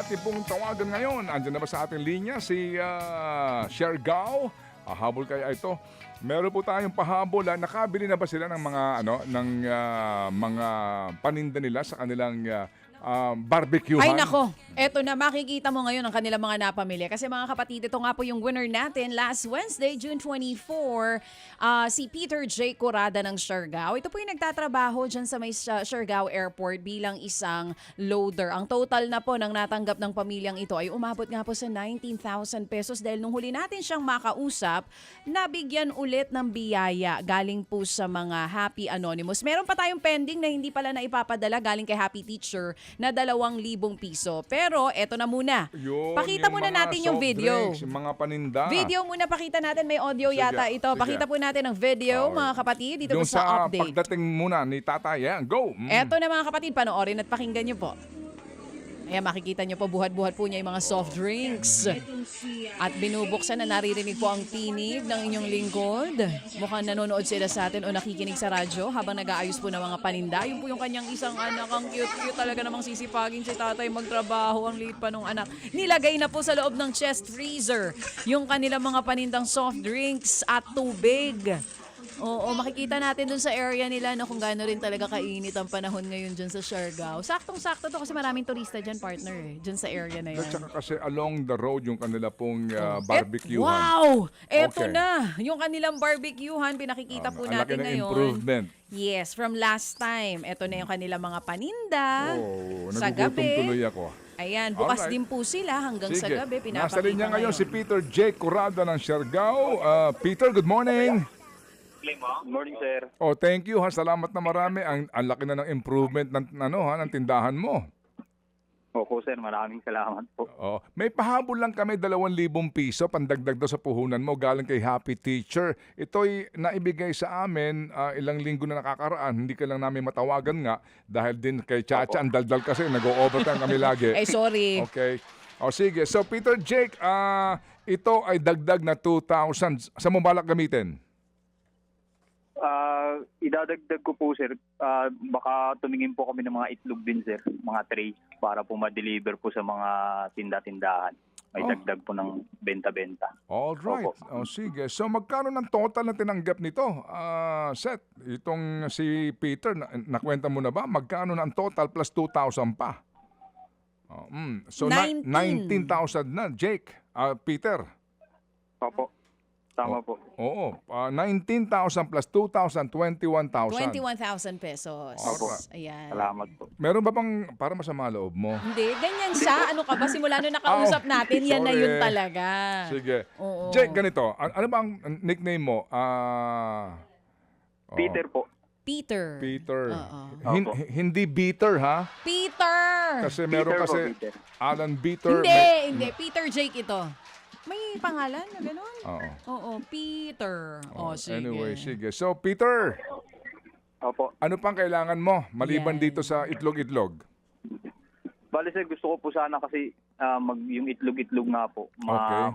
ating pong tawagan ngayon. Andiyan na ba sa ating linya si Siargao? Habol kaya ito. Meron po tayong pahabol. Nakabili na ba sila ng mga mga paninda nila sa kanilang barbecue? Ay nako, eto na makikita mo ngayon ang kanilang mga napamili. Kasi mga kapatid, ito nga po yung winner natin last Wednesday, June 24, si Peter J. Corrada ng Siargao. Ito po yung nagtatrabaho dyan sa may Siargao Airport bilang isang loader. Ang total na po ng natanggap ng pamilyang ito ay umabot nga po sa 19,000 pesos dahil nung huli natin siyang makausap, nabigyan ulit ng biyaya galing po sa mga Happy Anonymous. Meron pa tayong pending na hindi pala na ipapadala galing kay Happy Teacher na 2,000 piso. Pero eto na muna. Pakita muna natin yung video. Drinks, yung mga paninda. Video muna pakita natin. May audio yata ito. Sige. Pakita po natin ang video, mga kapatid. Dito po sa update. Pagdating muna ni Tatay. Yan, go! Eto na mga kapatid. Panoorin at pakinggan nyo po. Ayan, makikita nyo po, buhat-buhat po niya yung mga soft drinks. At binubuksan na naririnig po ang tinig ng inyong lingkod. Mukhang nanonood sila sa atin o nakikinig sa radyo habang nag-aayos po ng mga paninda. Yun po yung kanyang isang anak. Ang cute-cute talaga namang sisipagin si tatay magtrabaho. Ang liit pa nung anak. Nilagay na po sa loob ng chest freezer yung kanilang mga panindang soft drinks at tubig. Oo, makikita natin dun sa area nila na kung gaano rin talaga kainit ang panahon ngayon dyan sa Siargao. Saktong-sakto to kasi maraming turista dyan, partner, dyan sa area na yan. At saka kasi along the road yung kanila pong barbecuehan. Wow! Eto Okay. na! Yung kanilang barbecuehan, pinakikita po Ang laki natin ng ngayon. improvement. Yes, from last time. Eto na yung kanilang mga paninda. Sa Nagugutom gabi. tuloy ako. Ayan, bukas Alright. din po sila hanggang sa gabi. Nasa linya ngayon si ngayon. Peter J. Corrada ng Siargao. Peter, good morning. Good morning, sir. Oh, thank you ha. Salamat na marami. Ang laki na ng improvement ng ng tindahan mo. Opo, sir. Maraming salamat po. Oh, may pahabol lang kami 2,000 piso pandagdag do sa puhunan mo galing kay Happy Teacher. Ito'y naibigay sa amin ilang linggo na nakakaraan. Hindi ka lang namin matawagan nga dahil din kay Chacha ang daldal kasi nag-o-overtime kami lagi. Eh, sorry. Okay. O sige. So Peter Jake, ito ay dagdag na 2,000. Sa mo balak gamitin? Idadagdag ko po, sir. Baka tumingin po kami ng mga itlog din, sir. Mga trays para po ma-deliver po sa mga tinda-tindahan. May dagdag po ng benta-benta. All right. Opo. O sige. So magkano ng total na tinanggap nito? Seth, itong si Peter, nakwenta mo na ba? Magkano na ang total plus 2,000 pa? So 19,000 na, Jake. Peter. Opo. Tama po. Oo. 19,000 plus 2,000, 21,000. 21,000 pesos. Opo. Ayan. Salamat po. Meron ba bang para masama loob mo? Hindi, ganyan siya. Ano ka ba? Simula nung nakausap natin, yan na sorry. yun talaga. Sige. Oo. Jake, ganito. Ano ba ang nickname mo? Peter po. Peter. Peter. Oo. Opo. Hindi Beater, ha? Peter! Kasi meron Peter po, kasi Peter. Alan Beater. Hindi. Peter Jake ito. May pangalan na gano'n? Oo. Oo, Peter. Sige. Anyway, sige. So, Peter, Opo. ano pang kailangan mo maliban Yan. dito sa itlog-itlog? Bale, sir, gusto ko po sana kasi yung itlog-itlog nga po. Okay.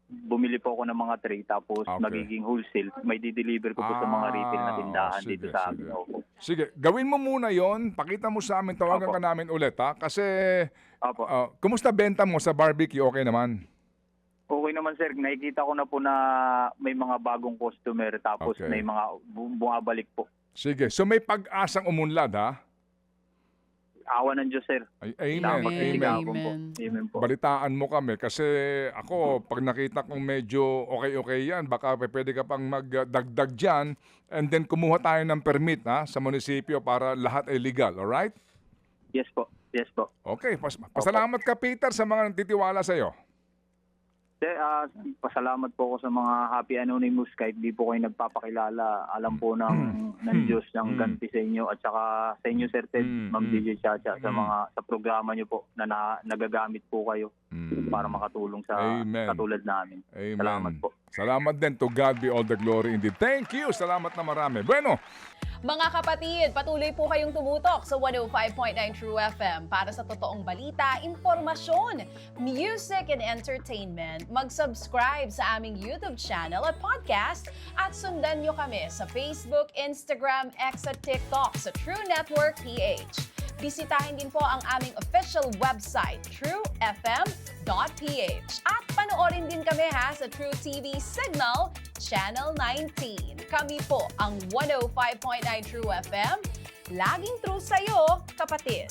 Bumili po ako ng mga tray tapos Okay. magiging wholesale. May di-deliver ko po sa mga retail na tindahan sige, dito sa sige. amin. Opo. Sige, gawin mo muna yon. Pakita mo sa amin, tawagan Opo. ka namin ulit, ha? Kasi, Opo. kumusta benta mo sa barbecue? Okay naman? Okay naman, sir. Nakikita ko na po na may mga bagong customer tapos Okay. may mga bumabalik po. Sige, so may pag-asang umunlad, ha? Awa ng Diyos, sir. Amen. Dapat Amen. ligapon po. Amen. Amen po. Balitaan mo kami kasi ako, pag nakita kong medyo okay yan, baka pwede ka pang magdagdag dyan and then kumuha tayo ng permit sa munisipyo para lahat ay legal, alright? Yes po. Yes po. Okay, pasalamat ka Peter sa mga nagtitiwala sa'yo. Sir, pasalamat po ako sa mga Happy Anonymous kahit di po kayo nagpapakilala. Alam po ng Diyos ng ganti sa inyo at saka sa inyo, Sir Ted, Ma'am DJ Chacha, sa programa niyo po na nagagamit po kayo para makatulong sa Amen. katulad namin. Amen. Salamat po. Salamat din. To God be all the glory indeed. Thank you. Salamat na marami. Bueno, Mga kapatid, patuloy po kayong tumutok sa 105.9 True FM para sa totoong balita, impormasyon, music and entertainment. Mag-subscribe sa aming YouTube channel at podcast at sundan nyo kami sa Facebook, Instagram, X at TikTok sa True Network PH. Bisitahin din po ang aming official website, truenetworkph.com. truefm.ph. At panoorin din kami sa True TV Signal Channel 19. Kami po ang 105.9 True FM. Laging true sa'yo, kapatid.